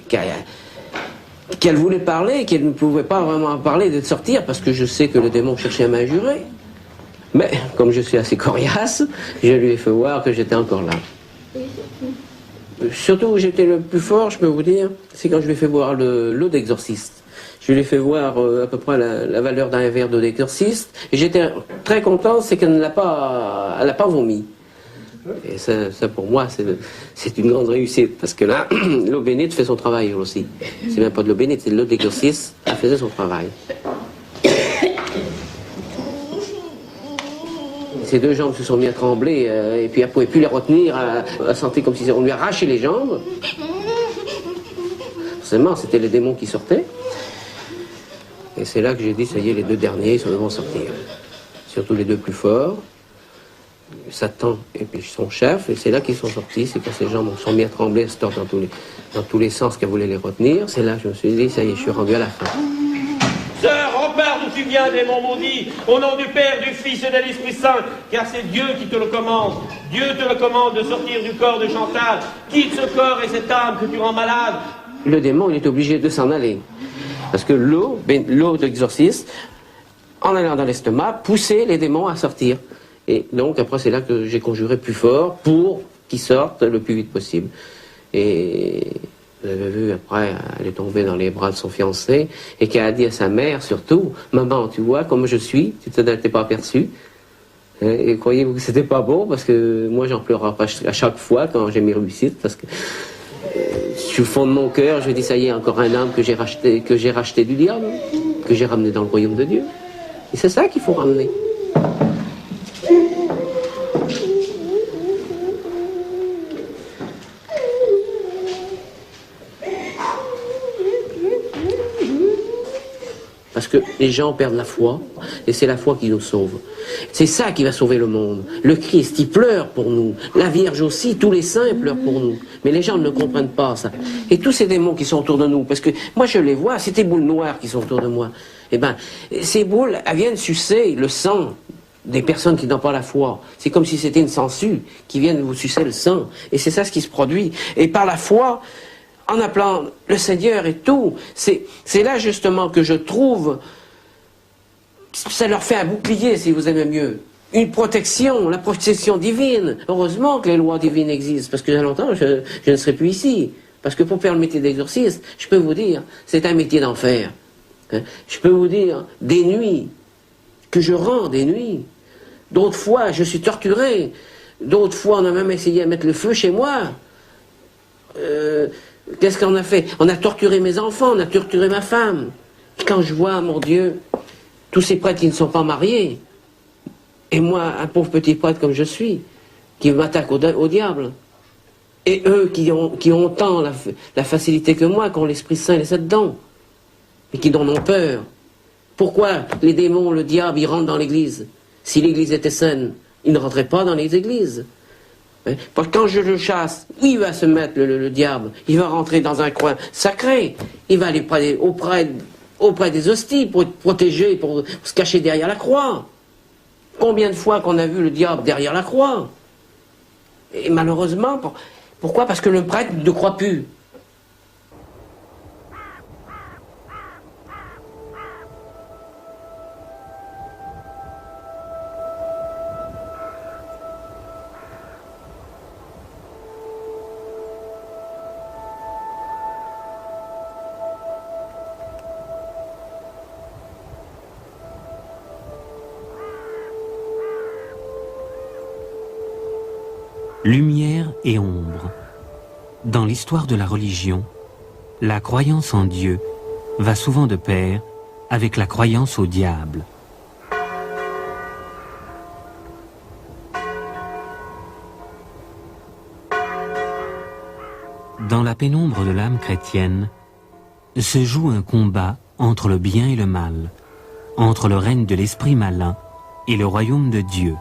Speaker 13: qu'elle voulait parler, qu'elle ne pouvait pas vraiment parler de sortir, parce que je sais que le démon cherchait à m'injurer. Mais, comme je suis assez coriace, je lui ai fait voir que j'étais encore là. Surtout où j'étais le plus fort, je peux vous dire, c'est quand je lui ai fait boire l'eau d'exorciste. Je lui ai fait voir à peu près la valeur d'un verre d'eau d'exorciste, et j'étais très content, c'est qu'elle n'a pas vomi. Et ça pour moi, c'est une grande réussite, parce que là, l'eau bénite fait son travail aussi. C'est même pas de l'eau bénite, c'est de l'eau d'exorcisme, elle faisait son travail. Ses deux jambes se sont mis à trembler, et puis elle ne pouvait plus les retenir, elle sentait comme si on lui arrachait les jambes. Forcément, c'était les démons qui sortaient. Et c'est là que j'ai dit, ça y est, les deux derniers, ils vont sortir. Surtout les deux plus forts. Satan et puis son chef, et c'est là qu'ils sont sortis, c'est quand ces jambes sont mis à trembler, à se tordre dans tous les sens qu'elle voulait les retenir, c'est là que je me suis dit, ça y est, je suis rendu à la fin.
Speaker 4: Sœur, repars d'où tu viens, démon maudit, au nom du Père, du Fils et de l'Esprit Saint, car c'est Dieu qui te le commande. Dieu te le commande de sortir du corps de Chantal. Quitte ce corps et cette âme que tu rends malade.
Speaker 13: Le démon, il est obligé de s'en aller, parce que l'eau d'exorcisme, en allant dans l'estomac, poussait les démons à sortir. Et donc, après, c'est là que j'ai conjuré plus fort pour qu'ils sortent le plus vite possible. Et vous avez vu, après, elle est tombée dans les bras de son fiancé et qu'elle a dit à sa mère, surtout, « Maman, tu vois comme je suis, tu ne t'es pas aperçu. » Et croyez-vous que c'était pas bon, parce que moi, j'en pleure à chaque fois quand j'ai mes réussites, parce que sur le fond de mon cœur, je dis, ça y est, encore un âme que j'ai racheté du diable, que j'ai ramené dans le royaume de Dieu. Et c'est ça qu'il faut ramener. Parce que les gens perdent la foi, et c'est la foi qui nous sauve. C'est ça qui va sauver le monde. Le Christ, il pleure pour nous. La Vierge aussi, tous les saints pleurent pour nous. Mais les gens ne comprennent pas ça. Et tous ces démons qui sont autour de nous, parce que moi je les vois, c'est des boules noires qui sont autour de moi. Eh bien, ces boules, elles viennent sucer le sang des personnes qui n'ont pas la foi. C'est comme si c'était une sangsue qui vient vous sucer le sang. Et c'est ça ce qui se produit. Et par la foi, en appelant le Seigneur et tout, c'est là justement que je trouve, ça leur fait un bouclier, si vous aimez mieux. Une protection, la protection divine. Heureusement que les lois divines existent, parce que il y a longtemps, je ne serai plus ici. Parce que pour faire le métier d'exorciste, je peux vous dire, c'est un métier d'enfer. Hein? Je peux vous dire, des nuits, que je rends des nuits. D'autres fois, je suis torturé. D'autres fois, on a même essayé de mettre le feu chez moi. Qu'est-ce qu'on a fait? On a torturé mes enfants, on a torturé ma femme. Quand je vois, mon Dieu, tous ces prêtres qui ne sont pas mariés, et moi, un pauvre petit prêtre comme je suis, qui m'attaque au diable, et eux qui ont tant la facilité que moi, qui ont l'Esprit Saint laissé dedans, et qui en ont peur. Pourquoi les démons, le diable, ils rentrent dans l'église? Si l'église était saine, ils ne rentraient pas dans les églises. Parce que quand je le chasse, où il va se mettre le diable? Il va rentrer dans un coin sacré. Il va aller auprès des hosties pour être protégé, pour se cacher derrière la croix. Combien de fois qu'on a vu le diable derrière la croix? Et malheureusement, pourquoi? Parce que le prêtre ne croit plus.
Speaker 3: Lumière et ombre. Dans l'histoire de la religion, la croyance en Dieu va souvent de pair avec la croyance au diable. Dans la pénombre de l'âme chrétienne, se joue un combat entre le bien et le mal, entre le règne de l'esprit malin et le royaume de Dieu.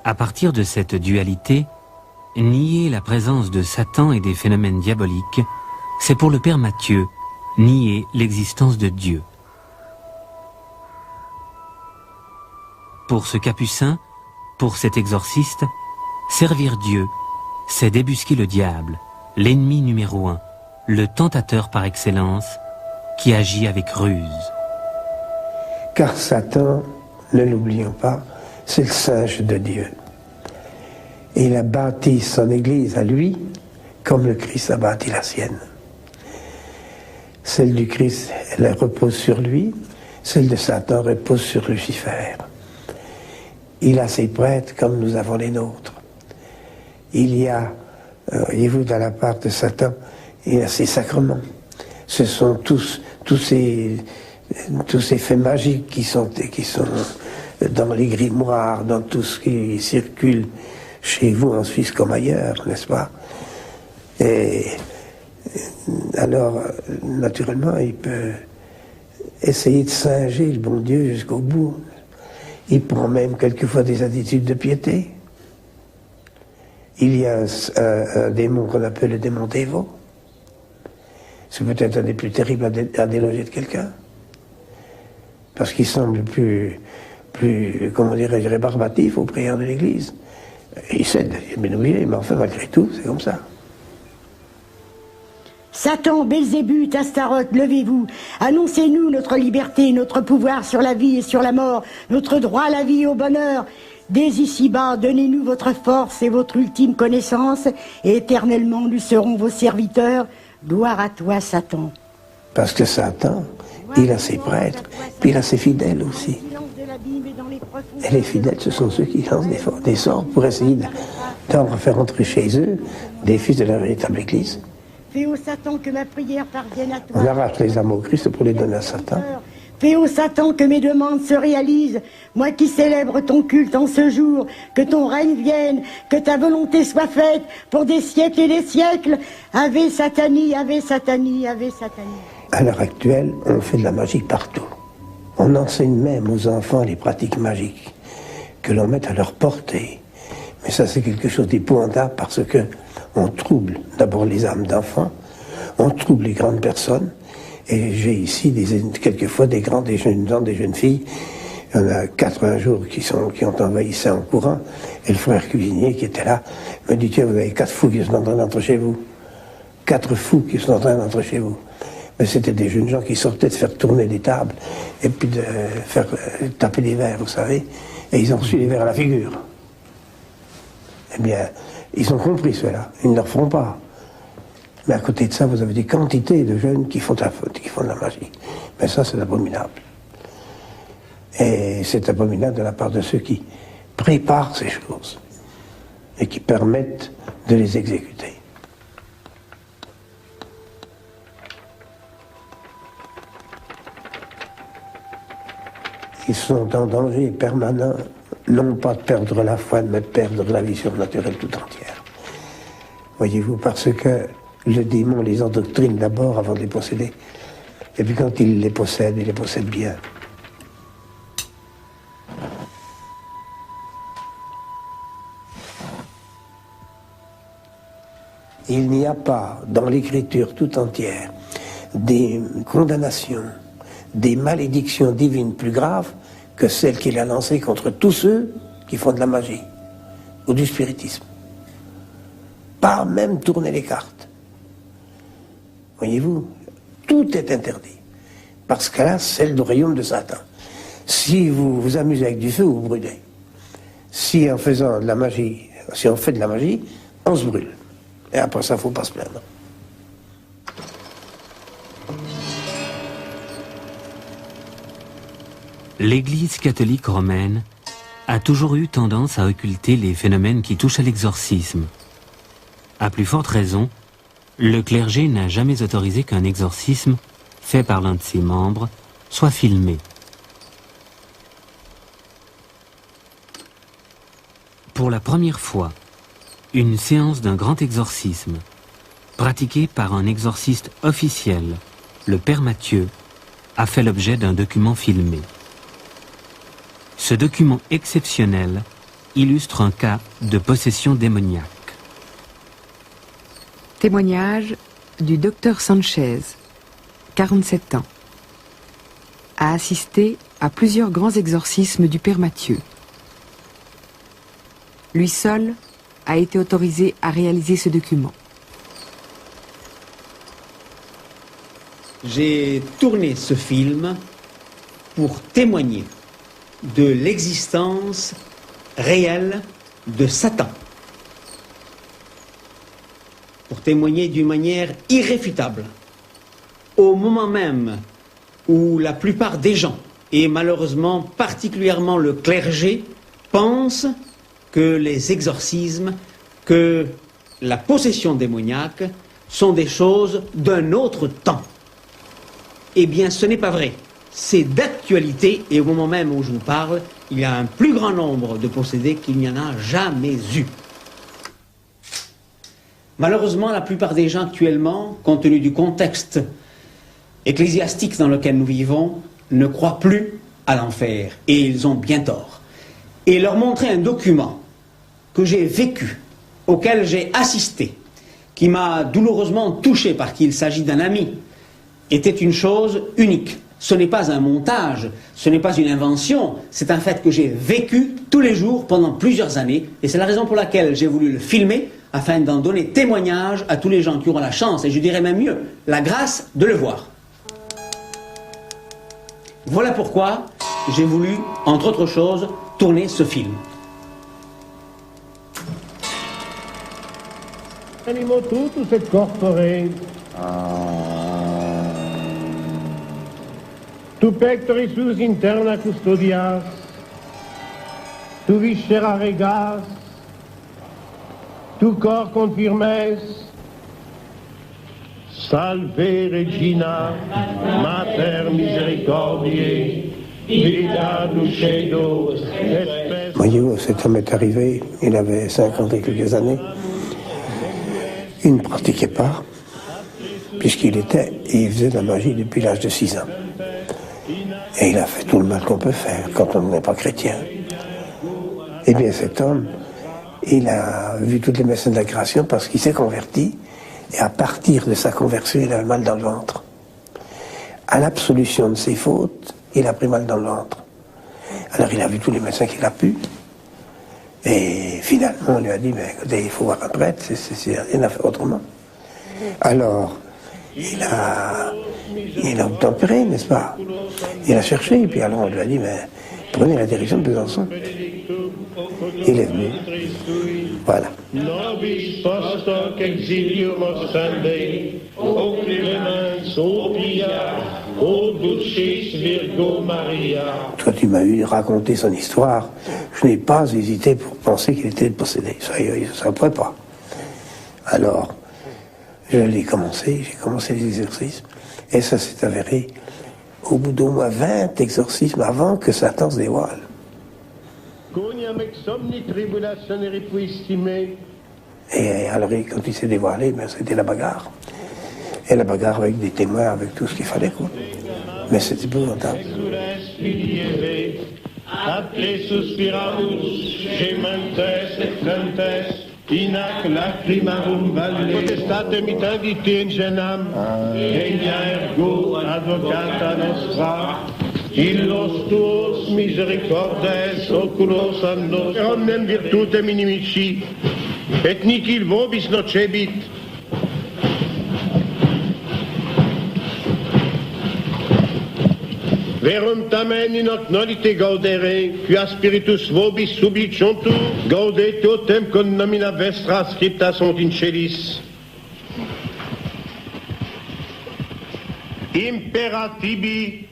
Speaker 3: À partir de cette dualité, nier la présence de Satan et des phénomènes diaboliques, c'est pour le Père Mathieu nier l'existence de Dieu. Pour ce capucin, pour cet exorciste, servir Dieu, c'est débusquer le diable, l'ennemi numéro 1, le tentateur par excellence, qui agit avec ruse.
Speaker 2: Car Satan, ne l'oublions pas, c'est le singe de Dieu. Et il a bâti son Église à lui, comme le Christ a bâti la sienne. Celle du Christ, elle repose sur lui, celle de Satan repose sur Lucifer. Il a ses prêtres comme nous avons les nôtres. Il y a, voyez-vous, dans la part de Satan, il y a ses sacrements. Ce sont tous ces faits magiques qui sont dans les grimoires, dans tout ce qui circule chez vous en Suisse comme ailleurs, n'est-ce pas? Et alors, naturellement, il peut essayer de singer le bon Dieu jusqu'au bout. Il prend même quelquefois des attitudes de piété. Il y a un démon qu'on appelle le démon dévot. C'est peut-être un des plus terribles à déloger de quelqu'un. Parce qu'il semble plus, comment dirais-je, rébarbatif aux prières de l'Église. Il cède, il est bien obligé, mais enfin, malgré tout, c'est comme ça.
Speaker 7: Satan, Belzébuth, Astaroth, levez-vous. Annoncez-nous notre liberté, notre pouvoir sur la vie et sur la mort, notre droit à la vie et au bonheur. Dès ici-bas, donnez-nous votre force et votre ultime connaissance, et éternellement nous serons vos serviteurs. Gloire à toi, Satan.
Speaker 2: Parce que Satan, il a ses prêtres, puis il a ses fidèles aussi. Et les fidèles, ce sont ceux qui lancent des sorts pour essayer de faire entrer chez eux des fils de la véritable Église.
Speaker 7: Fais au Satan que ma prière parvienne à toi.
Speaker 2: On arrache les âmes au Christ pour les donner à Satan.
Speaker 7: Fais au Satan que mes demandes se réalisent, moi qui célèbre ton culte en ce jour, que ton règne vienne, que ta volonté soit faite pour des siècles et des siècles. Ave Satani, Ave Satani, Ave Satani.
Speaker 2: À l'heure actuelle, on fait de la magie partout. On enseigne même aux enfants les pratiques magiques que l'on met à leur portée. Mais ça, c'est quelque chose d'épouvantable parce que on trouble d'abord les âmes d'enfants, on trouble les grandes personnes. Et j'ai ici quelquefois des grands, des jeunes gens, des jeunes filles. Il y en a 4 un jour qui ont envahi ça en courant. Et le frère cuisinier qui était là me dit, tiens, vous avez 4 fous qui sont en train d'entrer chez vous. 4 fous qui sont en train d'entrer chez vous. Mais c'était des jeunes gens qui sortaient de faire tourner des tables et puis de faire taper des verres, vous savez. Et ils ont reçu des verres à la figure. Eh bien, ils ont compris cela. Ils ne le feront pas. Mais à côté de ça, vous avez des quantités de jeunes qui font de la magie. Mais ça, c'est abominable. Et c'est abominable de la part de ceux qui préparent ces choses et qui permettent de les exécuter. Ils sont en danger permanent, non pas de perdre la foi, mais de perdre la vie surnaturelle tout entière. Voyez-vous, parce que le démon les endoctrine d'abord avant de les posséder. Et puis quand il les possède bien. Il n'y a pas dans l'écriture tout entière des condamnations, des malédictions divines plus graves que celles qu'il a lancées contre tous ceux qui font de la magie ou du spiritisme. Pas même tourner les cartes. Voyez-vous, tout est interdit. Parce que là, c'est le royaume de Satan. Si vous vous amusez avec du feu, vous brûlez. Si en faisant de la magie, si on fait de la magie, on se brûle. Et après ça, il ne faut pas se plaindre.
Speaker 3: L'Église catholique romaine a toujours eu tendance à occulter les phénomènes qui touchent à l'exorcisme. À plus forte raison, le clergé n'a jamais autorisé qu'un exorcisme fait par l'un de ses membres soit filmé. Pour la première fois, une séance d'un grand exorcisme, pratiquée par un exorciste officiel, le Père Mathieu, a fait l'objet d'un document filmé. Ce document exceptionnel illustre un cas de possession démoniaque.
Speaker 9: Témoignage du docteur Sanchez, 47 ans. A assisté à plusieurs grands exorcismes du Père Mathieu. Lui seul a été autorisé à réaliser ce document.
Speaker 14: J'ai tourné ce film pour témoigner de l'existence réelle de Satan. Pour témoigner d'une manière irréfutable. Au moment même où la plupart des gens, et malheureusement particulièrement le clergé, pensent que les exorcismes, que la possession démoniaque sont des choses d'un autre temps. Eh bien, ce n'est pas vrai. C'est d'actualité et au moment même où je vous parle, il y a un plus grand nombre de possédés qu'il n'y en a jamais eu. Malheureusement, la plupart des gens actuellement, compte tenu du contexte ecclésiastique dans lequel nous vivons, ne croient plus à l'enfer. Et ils ont bien tort. Et leur montrer un document que j'ai vécu, auquel j'ai assisté, qui m'a douloureusement touché parce qu'il s'agit d'un ami, était une chose unique. Ce n'est pas un montage, ce n'est pas une invention, c'est un fait que j'ai vécu tous les jours pendant plusieurs années, et c'est la raison pour laquelle j'ai voulu le filmer, afin d'en donner témoignage à tous les gens qui auront la chance, et je dirais même mieux, la grâce de le voir. Voilà pourquoi j'ai voulu, entre autres choses, tourner ce film.
Speaker 4: Animo tutus et corpore. Tu pectoris sus interna custodias, tu viscera regas, tu cor confirmes. Salve Regina, Mater Misericordiae, Vita Dulcedo, Espes.
Speaker 2: Voyez-vous, cet homme est arrivé, il avait 50 et quelques années. Il ne pratiquait pas, puisqu'il faisait de la magie depuis l'âge de 6 ans. Et il a fait tout le mal qu'on peut faire quand on n'est pas chrétien. Eh bien, cet homme, il a vu toutes les messes de la création parce qu'il s'est converti, et à partir de sa conversion, il a le mal dans le ventre. À l'absolution de ses fautes, il a pris mal dans le ventre. Alors il a vu tous les médecins qu'il a pu, et finalement on lui a dit, mais écoutez, il faut voir un prêtre, il a fait autrement. Alors, il a obtempéré, n'est-ce pas? Il a cherché, et puis alors on lui a dit, mais prenez la direction de Besançon. Il est venu. Voilà.
Speaker 4: Nobis post hoc exilium ostende, o clemens, o pia, o dulcis Virgo Maria.
Speaker 2: Quand il m'a eu raconté son histoire, je n'ai pas hésité pour penser qu'il était possédé. Ça ne pourrait pas. Alors, j'ai commencé les exorcismes, et ça s'est avéré au bout d'au moins 20 exorcismes avant que Satan se dévoile. Et alors, quand il s'est dévoilé, ben, c'était la bagarre. Et la bagarre avec des témoins, avec tout ce qu'il fallait, quoi. Mais c'était épouvantable.
Speaker 4: Inac lacrimarum valle, potestate mitandite in genam, regna ergo advocata nostra, illos tuos misericordes oculos annos, omnem virtutem inimici, et nihil vobis nocebit, verum tamen in hoc nolite gaudere, quia spiritus vobis subliciuntur, gaudete autem con nomina vestra scripta sunt in celis. Imperatibi,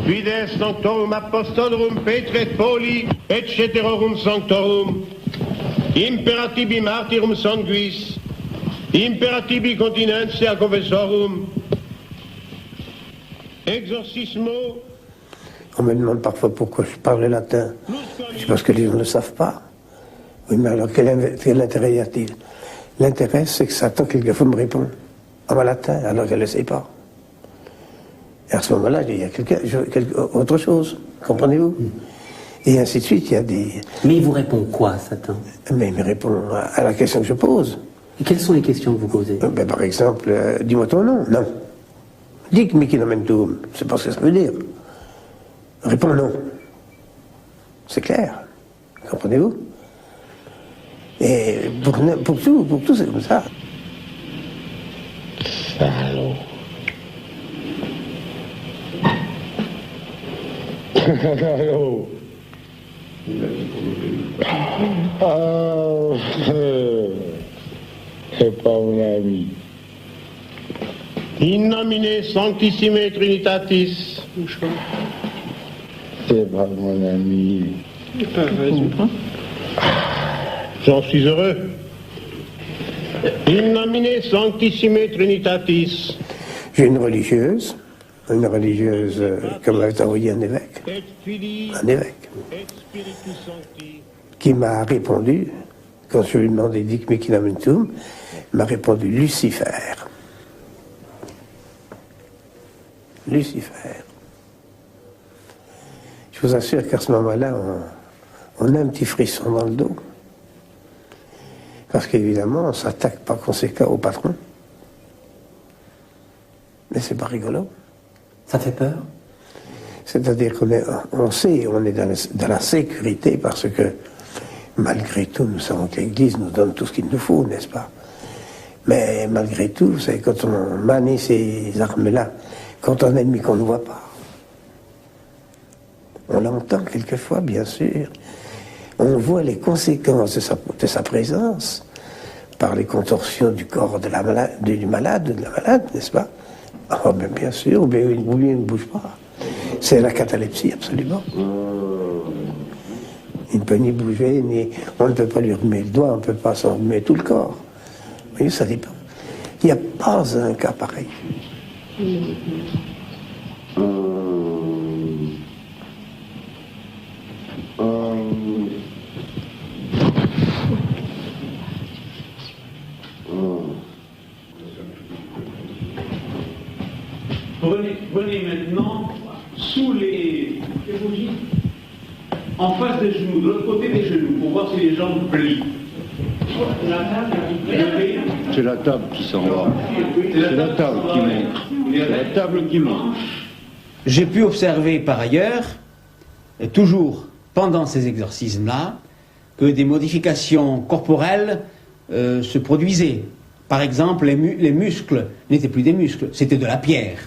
Speaker 4: vides sanctorum apostolorum Petri et Pauli, et ceterorum sanctorum, imperatibi martyrum sanguis, imperatibi continentia confessorum, exorcismo.
Speaker 2: On me demande parfois pourquoi je parle latin. C'est parce que les gens ne le savent pas. Oui, mais alors quel intérêt y a-t-il? L'intérêt, c'est que Satan, quelquefois, me répond en latin, alors qu'elle ne le sait pas. Et à ce moment-là, il y a autre chose, comprenez-vous? Et ainsi de suite, il y a des...
Speaker 3: Mais il vous répond quoi, Satan?
Speaker 2: Mais il me répond à la question que je pose.
Speaker 3: Et quelles sont les questions que vous posez?
Speaker 2: Par exemple, dis-moi ton nom. Non. Dic mihi nomentum, c'est pas ce que ça veut dire. Réponds non. C'est clair. Comprenez-vous? Et pour tout, c'est comme ça.
Speaker 4: Salaud. Salaud. C'est pas mon ami. In nomine sanctissime Trinitatis. C'est pas mon ami. J'en suis heureux. In nomine sanctissime Trinitatis.
Speaker 2: J'ai une religieuse comme avait envoyé un évêque, qui m'a répondu, quand je lui ai demandé Dic mihi nomentum, il m'a répondu Lucifer. Lucifer. Je vous assure qu'à ce moment-là, on a un petit frisson dans le dos. Parce qu'évidemment, on s'attaque par conséquent au patron. Mais c'est pas rigolo.
Speaker 3: Ça fait peur?
Speaker 2: C'est-à-dire qu'on sait, on est dans la sécurité parce que, malgré tout, nous savons que l'Église nous donne tout ce qu'il nous faut, n'est-ce pas? Mais malgré tout, c'est quand on manie ces armes-là, quand on a un ennemi qu'on ne voit pas. On l'entend quelquefois, bien sûr. On voit les conséquences de sa présence par les contorsions du corps du malade, n'est-ce pas? Ah, ben bien sûr, ou bien il ne bouge pas. C'est la catalepsie, absolument. Il ne peut ni bouger, on ne peut pas lui remettre le doigt, on ne peut pas s'en remettre tout le corps. Vous voyez, ça dépend. Il n'y a pas un cas pareil.
Speaker 14: Venez maintenant en face des genoux, de l'autre côté des genoux, pour voir si les jambes plient.
Speaker 8: C'est la table qui s'en va. C'est la table qui monte. C'est la table qui monte.
Speaker 14: J'ai pu observer par ailleurs, et toujours pendant ces exorcismes-là, que des modifications corporelles se produisaient. Par exemple, les muscles n'étaient plus des muscles, c'était de la pierre.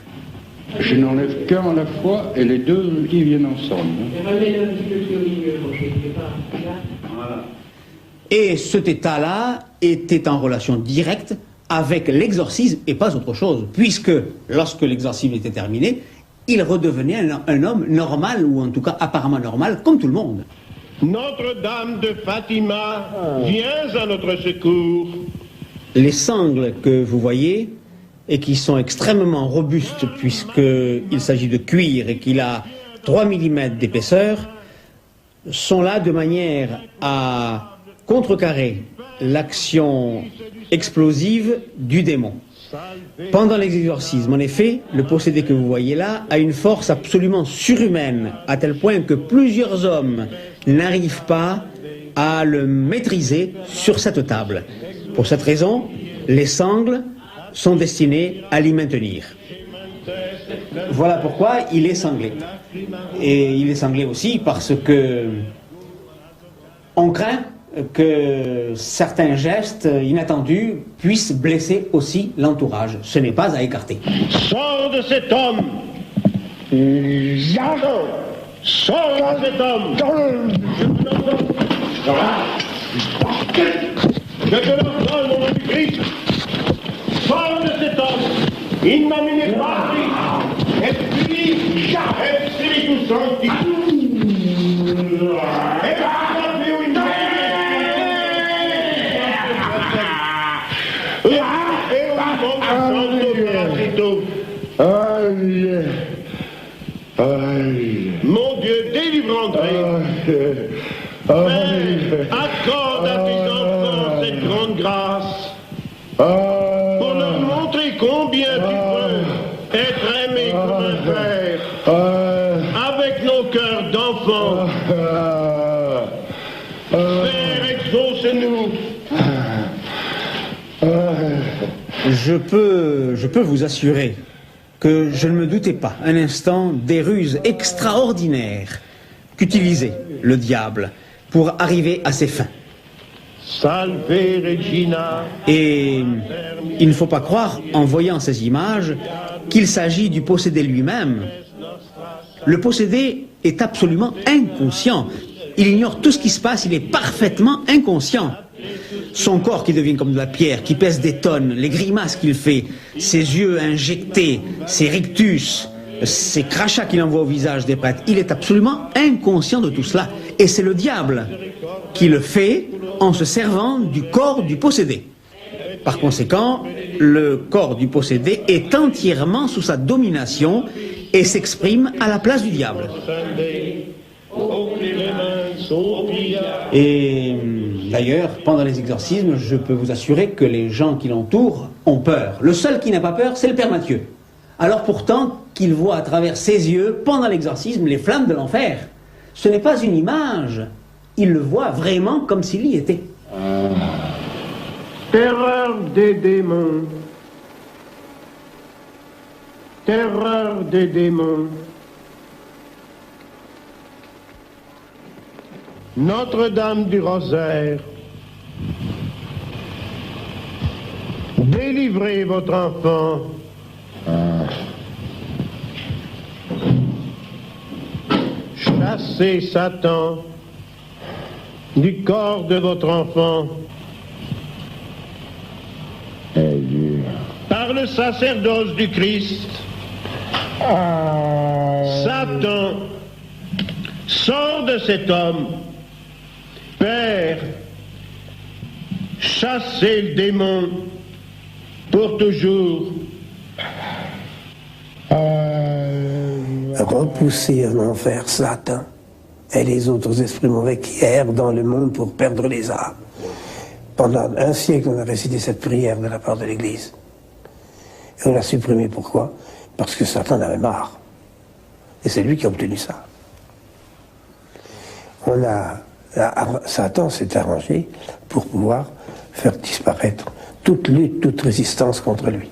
Speaker 8: Je n'enlève qu'un à la fois et les deux qui viennent ensemble.
Speaker 14: Voilà. Et cet état-là était en relation directe avec l'exorcisme et pas autre chose, puisque lorsque l'exorcisme était terminé, il redevenait un homme normal, ou en tout cas apparemment normal, comme tout le monde.
Speaker 4: Notre-Dame de Fatima, viens à notre secours.
Speaker 14: Les sangles que vous voyez, et qui sont extrêmement robustes, puisqu'il s'agit de cuir et qu'il a 3 mm d'épaisseur, sont là de manière à contrecarrer l'action explosive du démon. Pendant l'exorcisme, en effet, le possédé que vous voyez là a une force absolument surhumaine, à tel point que plusieurs hommes n'arrivent pas à le maîtriser sur cette table. Pour cette raison, les sangles sont destinées à l'y maintenir. Voilà pourquoi il est sanglé. Et il est sanglé aussi parce que on craint que certains gestes inattendus puissent blesser aussi l'entourage. Ce n'est pas à écarter.
Speaker 4: Sors de cet homme. Sors de cet homme. Je te l'ordonne au nom du Christ. Sors de cet homme. In nomine Patris et Filii et Spiritus Sancti. Mon Dieu, délivre André. Père, accorde à tes enfants cette grande grâce pour leur montrer combien tu peux être aimé comme un père avec nos cœurs d'enfants. Père, exauce-nous.
Speaker 14: Je peux vous assurer que je ne me doutais pas un instant des ruses extraordinaires qu'utilisait le diable pour arriver à ses fins.
Speaker 4: Salve Regina.
Speaker 14: Et il ne faut pas croire, en voyant ces images, qu'il s'agit du possédé lui-même. Le possédé est absolument inconscient. Il ignore tout ce qui se passe, il est parfaitement inconscient. Son corps qui devient comme de la pierre, qui pèse des tonnes, les grimaces qu'il fait, ses yeux injectés, ses rictus, ces crachats qu'il envoie au visage des prêtres, il est absolument inconscient de tout cela. Et c'est le diable qui le fait en se servant du corps du possédé. Par conséquent, le corps du possédé est entièrement sous sa domination et s'exprime à la place du diable. Et d'ailleurs, pendant les exorcismes, je peux vous assurer que les gens qui l'entourent ont peur. Le seul qui n'a pas peur, c'est le Père Mathieu. Alors pourtant qu'il voit à travers ses yeux, pendant l'exorcisme, les flammes de l'enfer. Ce n'est pas une image, il le voit vraiment comme s'il y était.
Speaker 4: Terreur des démons. Terreur des démons. Notre-Dame du Rosaire, délivrez votre enfant. Chassez Satan du corps de votre enfant. Par le sacerdoce du Christ, Satan, sors de cet homme. Père, chassez le démon pour toujours.
Speaker 2: Repousser en enfer Satan et les autres esprits mauvais qui errent dans le monde pour perdre les âmes. Pendant un siècle, on a récité cette prière de la part de l'Église. Et on l'a supprimée. Pourquoi? Parce que Satan en avait marre. Et c'est lui qui a obtenu ça. Satan s'est arrangé pour pouvoir faire disparaître toute lutte, toute résistance contre lui.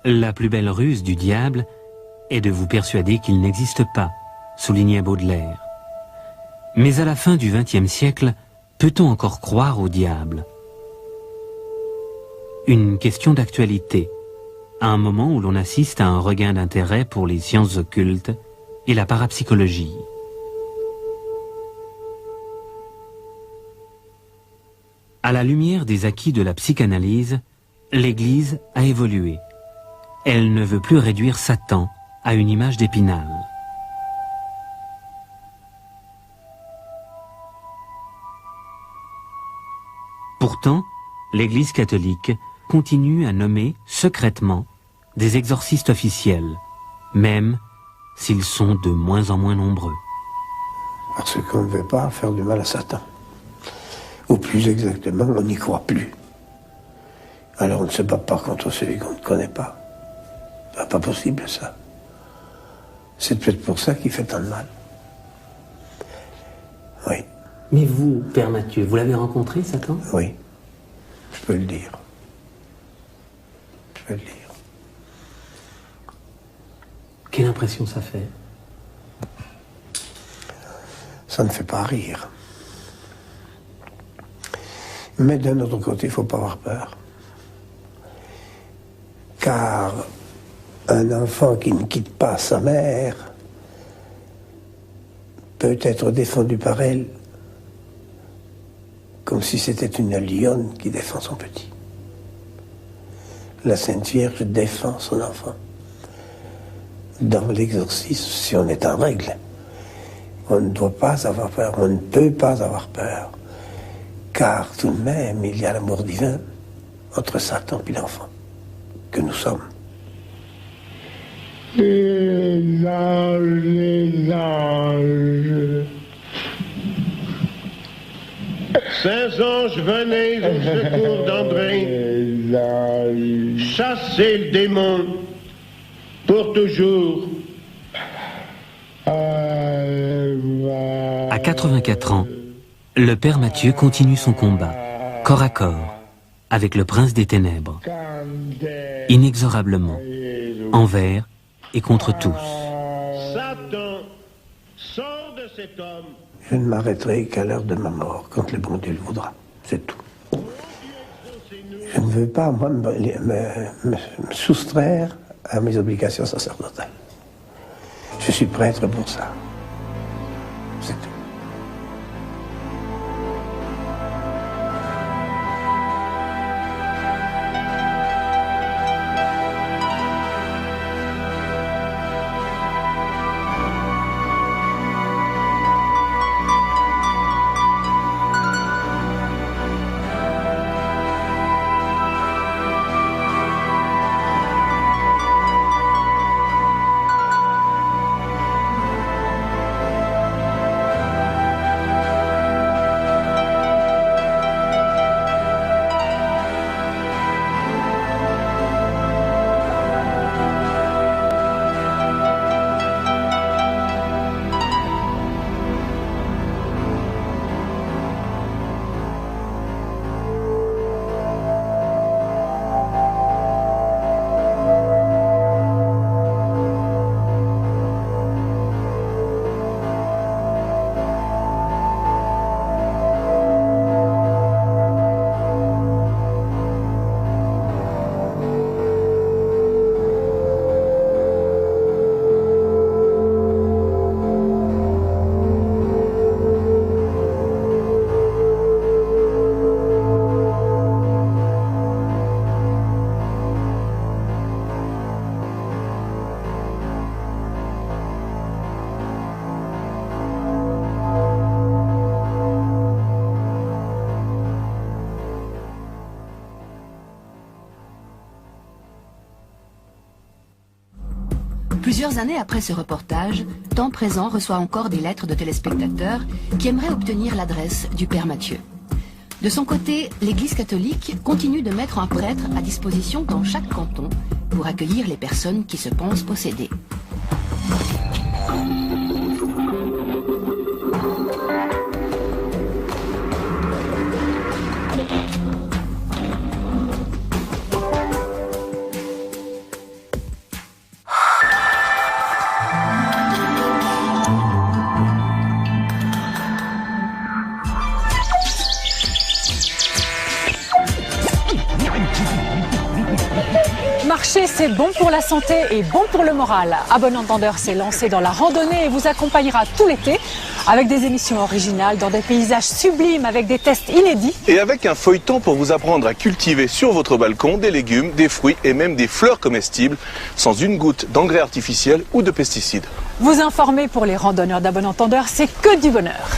Speaker 3: La plus belle ruse du diable est de vous persuader qu'il n'existe pas, soulignait Baudelaire. Mais à la fin du XXe siècle, peut-on encore croire au diable? Une question d'actualité, à un moment où l'on assiste à un regain d'intérêt pour les sciences occultes et la parapsychologie. À la lumière des acquis de la psychanalyse, l'Église a évolué. Elle ne veut plus réduire Satan à une image d'Épinal. Pourtant, l'Église catholique continue à nommer secrètement des exorcistes officiels, même s'ils sont de moins en moins nombreux.
Speaker 2: Parce qu'on ne veut pas faire du mal à Satan. Ou plus exactement, on n'y croit plus. Alors on ne se bat pas contre celui qu'on ne connaît pas. Pas possible, ça. C'est peut-être pour ça qu'il fait tant de mal. Oui.
Speaker 3: Mais vous, Père Mathieu, vous l'avez rencontré, Satan?
Speaker 2: Oui, je peux le dire. Je peux le dire.
Speaker 3: Quelle impression ça fait?
Speaker 2: Ça ne fait pas rire. Mais d'un autre côté, il ne faut pas avoir peur. Car un enfant qui ne quitte pas sa mère peut être défendu par elle comme si c'était une lionne qui défend son petit. La Sainte Vierge défend son enfant. Dans l'exorcisme, si on est en règle, on ne doit pas avoir peur, on ne peut pas avoir peur, car tout de même, il y a l'amour divin entre Satan et l'enfant que nous sommes.
Speaker 4: Les anges. Saints anges, venez au secours d'André. Chassez le démon pour toujours.
Speaker 3: À 84 ans, le Père Mathieu continue son combat, corps à corps, avec le prince des ténèbres, inexorablement, envers et contre tous.
Speaker 4: Satan, sors de cet homme.
Speaker 2: Je ne m'arrêterai qu'à l'heure de ma mort, quand le bon Dieu le voudra. C'est tout. Je ne veux pas, moi, me soustraire à mes obligations sacerdotales. Je suis prêtre pour ça. C'est tout.
Speaker 1: Plusieurs années après ce reportage, Temps Présent reçoit encore des lettres de téléspectateurs qui aimeraient obtenir l'adresse du Père Mathieu. De son côté, l'Église catholique continue de mettre un prêtre à disposition dans chaque canton pour accueillir les personnes qui se pensent possédées.
Speaker 15: Marcher, c'est bon pour la santé et bon pour le moral. À bon entendeur s'est lancé dans la randonnée et vous accompagnera tout l'été avec des émissions originales dans des paysages sublimes avec des tests inédits.
Speaker 16: Et avec un feuilleton pour vous apprendre à cultiver sur votre balcon des légumes, des fruits et même des fleurs comestibles sans une goutte d'engrais artificiels ou de pesticides.
Speaker 15: Vous informer pour les randonneurs d'à bon entendeur, c'est que du bonheur.